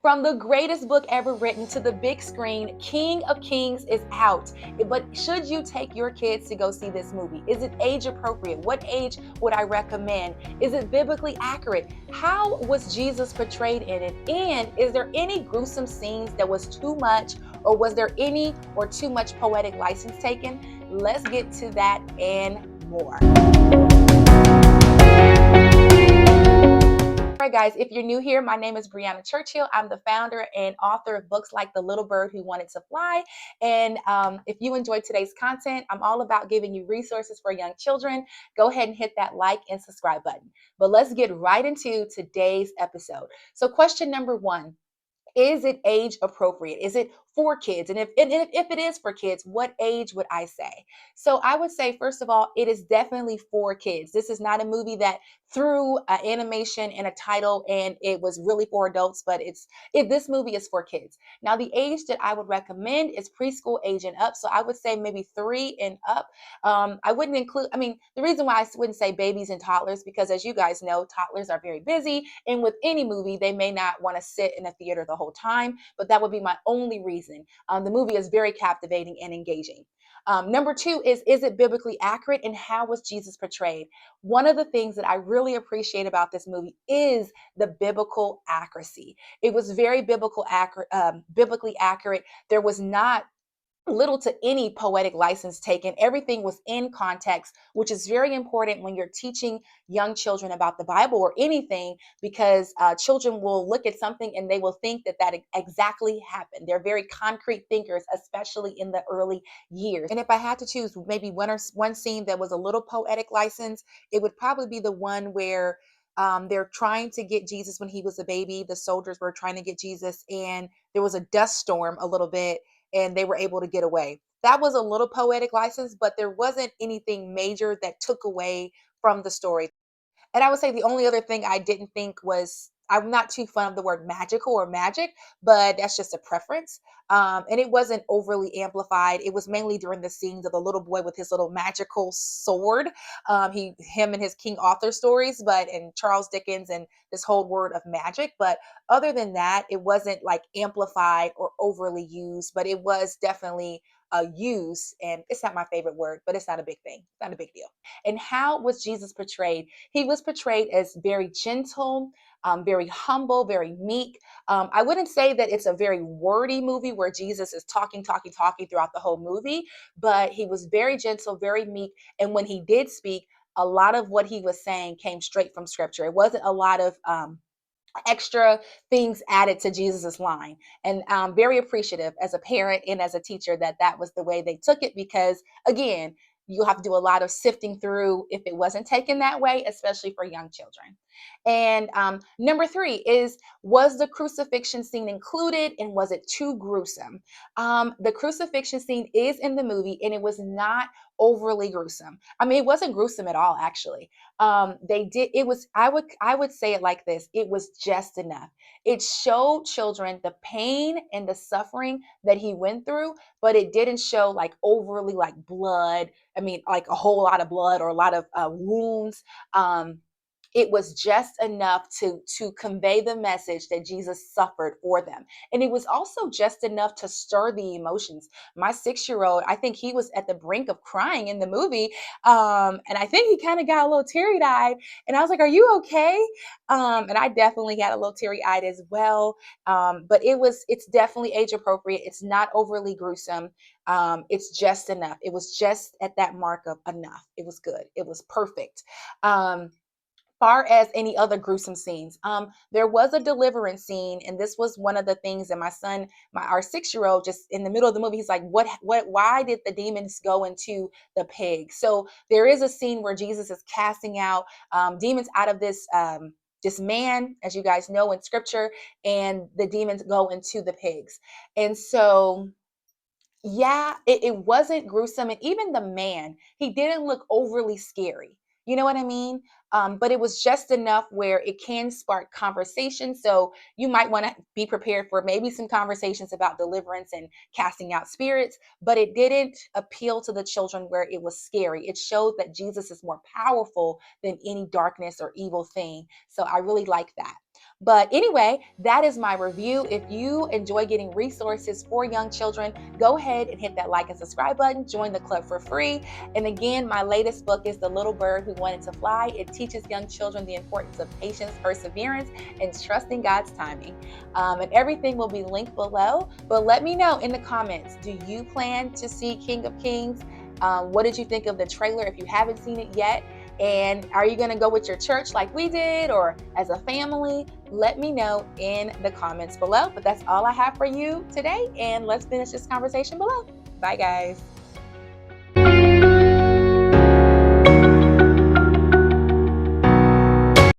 From the greatest book ever written to the big screen, King of Kings is out. But should you take your kids to go see this movie? Is it age appropriate? What age would I recommend? Is it biblically accurate? How was Jesus portrayed in it? And is there any gruesome scenes that was too much, or was there any or too much poetic license taken? Let's get to that and more. All right, guys, if you're new here, my name is Brianna Churchill. I'm the founder and author of books like The Little Bird Who Wanted to Fly. And if you enjoyed today's content, I'm all about giving you resources for young children. Go ahead and hit that like and subscribe button. But let's get right into today's episode. So question number one. Is it age appropriate? Is it for kids? And if it is for kids, what age would I say? So I would say, first of all, it is definitely for kids. This is not a movie that threw an animation and a title and it was really for adults, but this movie is for kids. Now, the age that I would recommend is preschool age and up. So I would say maybe 3 and up. I wouldn't include, the reason why I wouldn't say babies and toddlers, because as you guys know, toddlers are very busy. And with any movie, they may not want to sit in a theater the whole time, but that would be my only reason. The movie is very captivating and engaging. Number two is it biblically accurate, and how was Jesus portrayed? One of the things that I really appreciate about this movie is the biblical accuracy. It was very biblically accurate. There was not little to any poetic license taken. Everything was in context, which is very important when you're teaching young children about the Bible or anything, because children will look at something and they will think that exactly happened. They're very concrete thinkers, especially in the early years. And if I had to choose maybe one scene that was a little poetic license, it would probably be the one where they're trying to get Jesus when he was a baby. The soldiers were trying to get Jesus, and there was a dust storm a little bit, and they were able to get away. That was a little poetic license, but there wasn't anything major that took away from the story. And I would say the only other thing I didn't think was, I'm not too fond of the word magical or magic, but that's just a preference. And it wasn't overly amplified. It was mainly during the scenes of the little boy with his little magical sword. Him and his King Arthur stories, and Charles Dickens and this whole word of magic. But other than that, it wasn't like amplified or overly used, but it was definitely use. And it's not my favorite word, but it's not a big thing. It's not a big deal. And how was Jesus portrayed? He was portrayed as very gentle, very humble, very meek. I wouldn't say that it's a very wordy movie where Jesus is talking throughout the whole movie, but he was very gentle, very meek. And when he did speak, a lot of what he was saying came straight from scripture. It wasn't a lot of extra things added to Jesus's line. And I'm very appreciative as a parent and as a teacher that was the way they took it, because again, you'll have to do a lot of sifting through if it wasn't taken that way, especially for young children. And number three is, was the crucifixion scene included, and was it too gruesome? The crucifixion scene is in the movie, and it was not overly gruesome. It wasn't gruesome at all, actually. I would say it like this: it was just enough. It showed children the pain and the suffering that he went through, but it didn't show like overly like blood. Like a whole lot of blood or a lot of wounds. It was just enough to convey the message that Jesus suffered for them. And it was also just enough to stir the emotions. My 6-year-old, I think he was at the brink of crying in the movie. And I think he kind of got a little teary-eyed. And I was like, are you okay? And I definitely got a little teary-eyed as well. But it's definitely age appropriate. It's not overly gruesome. It's just enough. It was just at that mark of enough. It was good. It was perfect. Far as any other gruesome scenes, there was a deliverance scene, and this was one of the things that my son, our 6-year-old, just in the middle of the movie, he's like, why did the demons go into the pig? So there is a scene where Jesus is casting out demons out of this man, as you guys know in scripture, and the demons go into the pigs. And so yeah, it wasn't gruesome. And even the man, he didn't look overly scary. You know what I mean? But it was just enough where it can spark conversation. So you might want to be prepared for maybe some conversations about deliverance and casting out spirits, but it didn't appeal to the children where it was scary. It showed that Jesus is more powerful than any darkness or evil thing. So I really like that. But anyway, that is my review. If you enjoy getting resources for young children, go ahead and hit that like and subscribe button. Join the club for free. And again, my latest book is The Little Bird Who Wanted to Fly. It teaches young children the importance of patience, perseverance, and trusting God's timing. And everything will be linked below. But let me know in the comments, do you plan to see King of Kings? What did you think of the trailer if you haven't seen it yet? And are you going to go with your church like we did or as a family? Let me know in the comments below. But that's all I have for you today. And let's finish this conversation below. Bye, guys.